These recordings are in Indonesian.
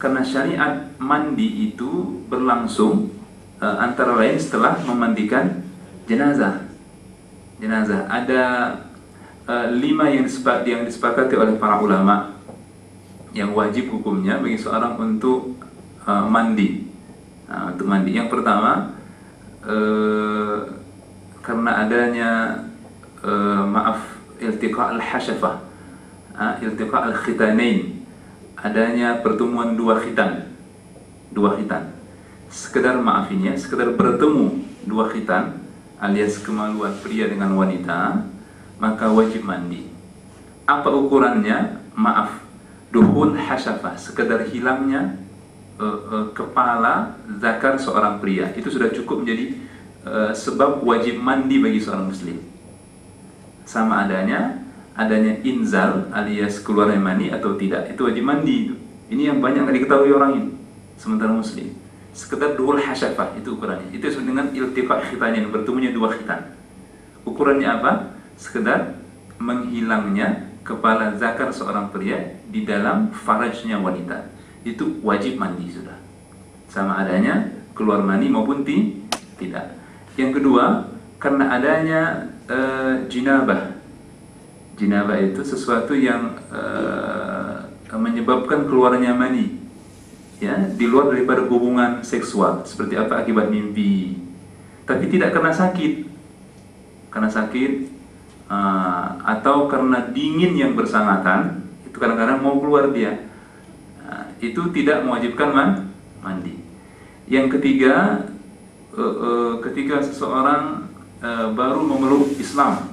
Karena syariat mandi itu berlangsung antara lain setelah memandikan jenazah. Ada 5 yang disepakati oleh para ulama yang wajib hukumnya bagi seorang untuk mandi. Untuk mandi, yang pertama karena adanya iltiqa al-hasyafah, iltiqa al-khitanain, adanya pertemuan dua khitan. Sekedar bertemu dua khitan alias kemaluan pria dengan wanita, maka wajib mandi. Apa ukurannya? Duhun hasyafah, sekedar hilangnya kepala zakar seorang pria, itu sudah cukup menjadi sebab wajib mandi bagi seorang muslim. Sama adanya inzal alias keluarnya mani atau tidak, itu wajib mandi. Ini yang banyak nggak diketahui orang ini sementara muslim. Sekedar duhul hasyafah, itu ukurannya. Itu disebut dengan iltiqa khitanin, bertemunya dua khitan. Ukurannya apa? Sekedar menghilangnya kepala zakar seorang pria di dalam farajnya wanita. Itu wajib mandi sudah. Sama adanya keluar mani maupun tidak. Yang kedua, karena adanya jinabah. Jinabah itu sesuatu yang menyebabkan keluarnya mani, ya, di luar daripada hubungan seksual. Seperti apa? Akibat mimpi, tapi tidak karena sakit. Atau karena dingin yang bersangatan, itu kadang-kadang mau keluar dia, itu tidak mewajibkan mandi. Yang ketiga, ketika seseorang baru memeluk Islam,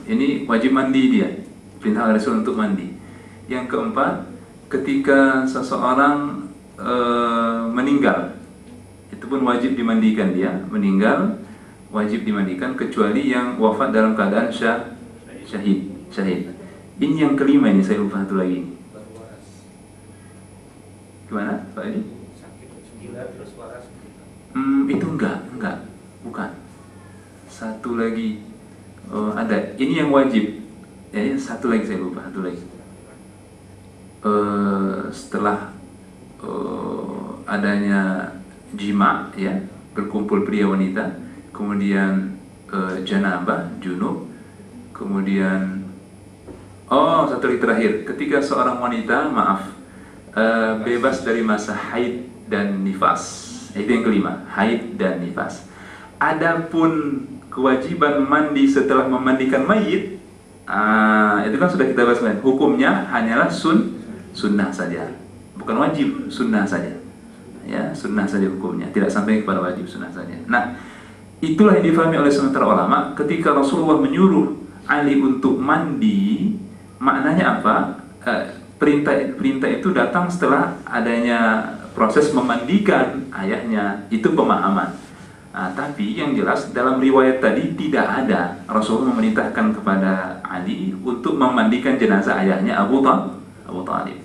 ini wajib mandi dia, perintah Rasul untuk mandi. Yang keempat, ketika seseorang meninggal, itu pun wajib dimandikan dia. Meninggal wajib dimandikan, kecuali yang wafat dalam keadaan syahid. Ini yang kelima, ini saya lupa satu lagi. Gimana Pak Edi? Itu enggak, bukan. Satu lagi ada. Ini yang wajib. Ya, satu lagi saya lupa, setelah adanya jima, ya, berkumpul pria wanita, kemudian janabah, junub, kemudian satu lagi terakhir, ketika seorang wanita bebas dari masa haid dan nifas. Itu yang kelima, haid dan nifas. Adapun kewajiban mandi setelah memandikan mayit, itu kan sudah kita bahas kan. Hukumnya hanyalah sunnah saja, bukan wajib, sunnah saja. Ya, sunnah saja hukumnya, tidak sampai kepada wajib, sunnah saja. Nah, itulah yang difahami oleh sementara ulama ketika Rasulullah menyuruh Ali untuk mandi. Maknanya apa? Perintah itu datang setelah adanya proses memandikan ayahnya. Itu pemahaman. Tapi yang jelas dalam riwayat tadi tidak ada Rasulullah memerintahkan kepada Ali untuk memandikan jenazah ayahnya Abu Talib.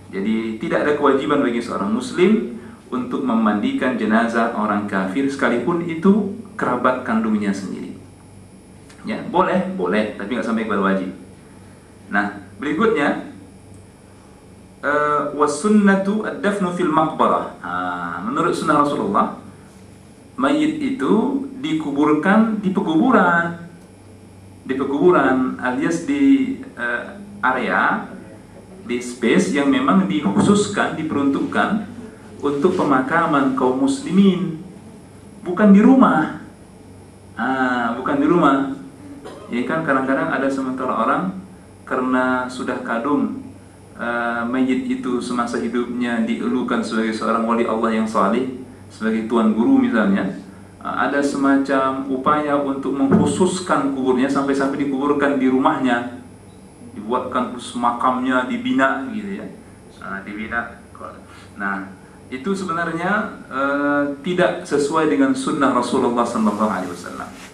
Jadi tidak ada kewajiban bagi seorang muslim untuk memandikan jenazah orang kafir, sekalipun itu kerabat kandungnya sendiri. Ya, boleh, tapi nggak sampai kepada wajib. Nah, berikutnya wasunnatu ad-dafnu fil maqbarah. Menurut sunnah Rasulullah, mayit itu dikuburkan di pekuburan alias di area, di space yang memang dikhususkan, diperuntukkan untuk pemakaman kaum muslimin, bukan di rumah. Ya kan, kadang-kadang ada sementara orang karena sudah kadung mayit itu semasa hidupnya dielukan sebagai seorang wali Allah yang salih, sebagai tuan guru misalnya, ada semacam upaya untuk mengkhususkan kuburnya sampai-sampai dikuburkan di rumahnya, dibuatkan makamnya, dibina gitu ya, dibina. Nah, itu sebenarnya tidak sesuai dengan sunnah Rasulullah SAW.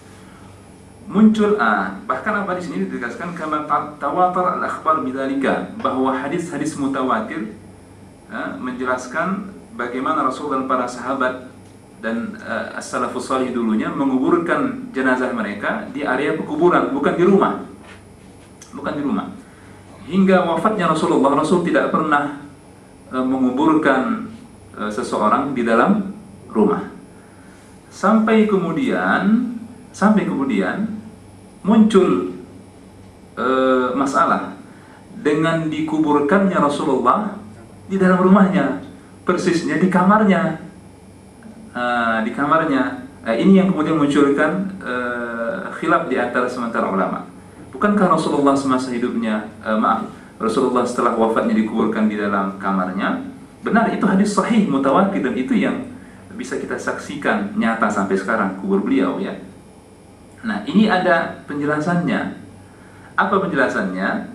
Muncul bahkan apa di sini ditegaskan, kama tawatar al-akhbar bidzalika, bahwa hadis-hadis mutawatir menjelaskan bagaimana Rasul dan para sahabat dan as-salafus salih dulunya menguburkan jenazah mereka di area pekuburan, bukan di rumah. Hingga wafatnya Rasulullah, Rasul tidak pernah menguburkan seseorang di dalam rumah. Sampai kemudian muncul masalah dengan dikuburkannya Rasulullah di dalam rumahnya, persisnya di kamarnya. Ini yang kemudian munculkan khilaf di antara sementara ulama. Bukankah Rasulullah semasa hidupnya, Rasulullah setelah wafatnya dikuburkan di dalam kamarnya? Benar, itu hadis sahih mutawatir, dan itu yang bisa kita saksikan nyata sampai sekarang, kubur beliau ya. Nah, ini ada penjelasannya. Apa penjelasannya?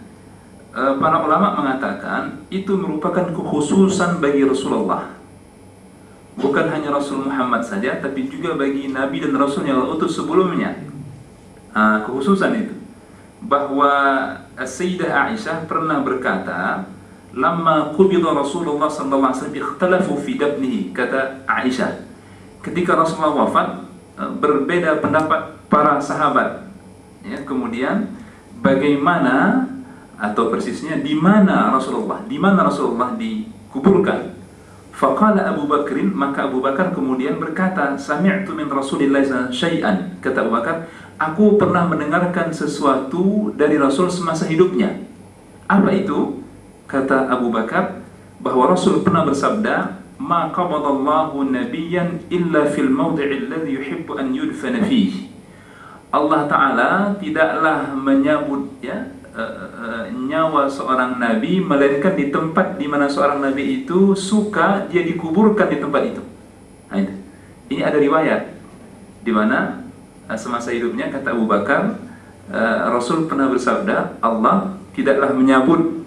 Para ulama mengatakan itu merupakan kekhususan bagi Rasulullah. Bukan hanya Rasul Muhammad saja, tapi juga bagi Nabi dan Rasul yang Allah utus sebelumnya. Kekhususan itu, bahwa Sayyidah Aisyah pernah berkata, "Lamma qubida Rasulullah sallallahu alaihi wasallam ikhtalafu fi dafnihi." Kata Aisyah, ketika Rasulullah wafat, berbeda pendapat para sahabat. Ya, kemudian bagaimana atau persisnya di mana Rasulullah dikuburkan. Faqala Abu Bakrin, maka Abu Bakar kemudian berkata, "Sami'tu min Rasulillah syai'an." Kata Abu Bakar, "Aku pernah mendengarkan sesuatu dari Rasul semasa hidupnya." Apa itu? Kata Abu Bakar, bahwa Rasul pernah bersabda, "Ma qabadallahu nabiyyan illa fil mawdi'il ladzi yuhibbu an yudfana fihi." Allah Ta'ala tidaklah menyambut nyawa seorang nabi melainkan di tempat di mana seorang nabi itu suka dia dikuburkan di tempat itu. Nah, ini ada riwayat di mana semasa hidupnya, kata Abu Bakar, Rasul pernah bersabda, Allah tidaklah menyambut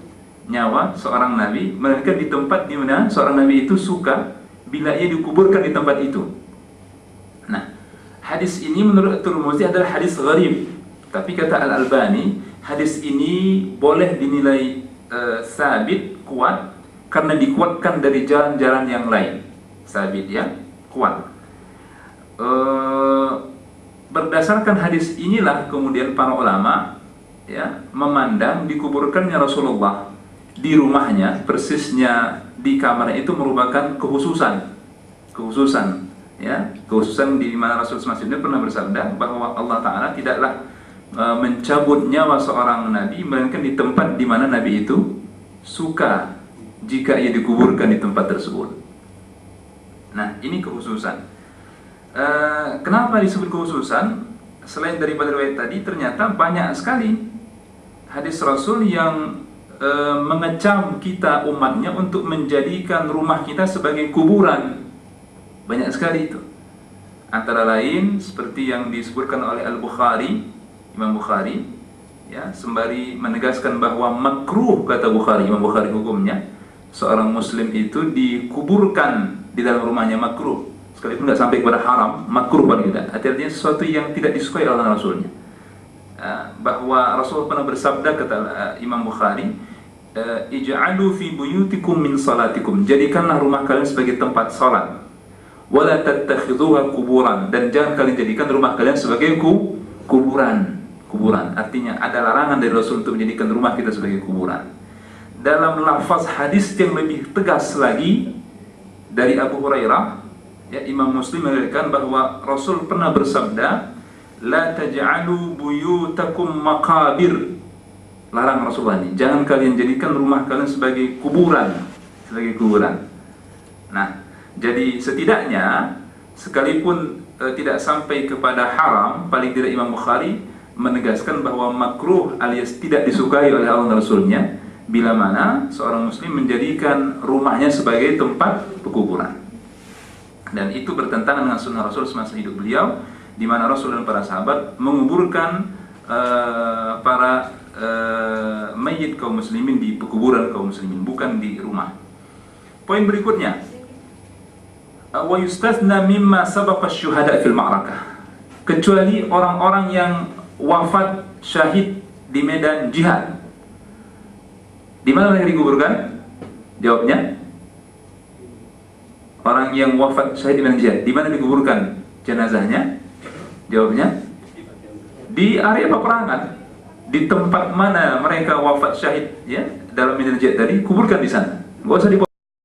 nyawa seorang nabi melainkan di tempat di mana seorang nabi itu suka bila ia dikuburkan di tempat itu. Nah, hadis ini menurut Tirmidzi adalah hadis gharib, tapi kata Al-Albani, hadis ini boleh dinilai sabit, kuat, karena dikuatkan dari jalan-jalan yang lain. Sabit ya, kuat. Berdasarkan hadis inilah kemudian para ulama ya memandang dikuburkannya Rasulullah di rumahnya, persisnya di kamarnya, itu merupakan kekhususan di mana Rasul semasa hidupnya pernah bersabda bahwa Allah Ta'ala tidaklah mencabut nyawa seorang nabi melainkan di tempat di mana nabi itu suka jika ia dikuburkan di tempat tersebut. Nah, ini kekhususan. Kenapa disebut kekhususan? Selain daripada riwayat tadi, ternyata banyak sekali hadis Rasul yang mengecam kita umatnya untuk menjadikan rumah kita sebagai kuburan. Banyak sekali itu. Antara lain seperti yang disebutkan oleh Imam Bukhari ya, sembari menegaskan bahwa makruh, kata Imam Bukhari hukumnya seorang muslim itu dikuburkan di dalam rumahnya, makruh. Sekalipun tidak sampai kepada haram, makruh paling tidak. Artinya sesuatu yang tidak disukai oleh Rasulnya. Bahwa Rasul pernah bersabda, kata Imam Bukhari, "Ij'alu fi buyutikum min salatikum." Jadikanlah rumah kalian sebagai tempat salat. Wala tattakhidhuha kuburan, dan jangan kalian jadikan rumah kalian sebagai kuburan. Artinya ada larangan dari Rasul untuk menjadikan rumah kita sebagai kuburan. Dalam lafaz hadis yang lebih tegas lagi dari Abu Hurairah ya, Imam Muslim mengatakan bahwa Rasul pernah bersabda, "La taj'alu buyutakum maqabir." Larang Rasulullah ini, jangan kalian jadikan rumah kalian sebagai kuburan. Nah, jadi setidaknya sekalipun tidak sampai kepada haram, paling tidak Imam Bukhari menegaskan bahwa makruh alias tidak disukai oleh Allah dan Rasulnya bila mana seorang muslim menjadikan rumahnya sebagai tempat pekuburan. Dan itu bertentangan dengan sunnah Rasul semasa hidup beliau, di mana Rasul dan para sahabat menguburkan para mayit kaum muslimin di pekuburan kaum muslimin, bukan di rumah. Poin berikutnya, wa yustathna mimma sabaqa asy-syuhada fil ma'rakah, kecuali orang-orang yang wafat syahid di medan jihad. Di mana mereka dikuburkan? Jawabnya, orang yang wafat syahid di medan jihad, di mana dikuburkan jenazahnya? Jawabnya, di area peperangan. Di tempat mana mereka wafat syahid ya dalam medan jihad tadi, kuburkan di sana. Enggak usah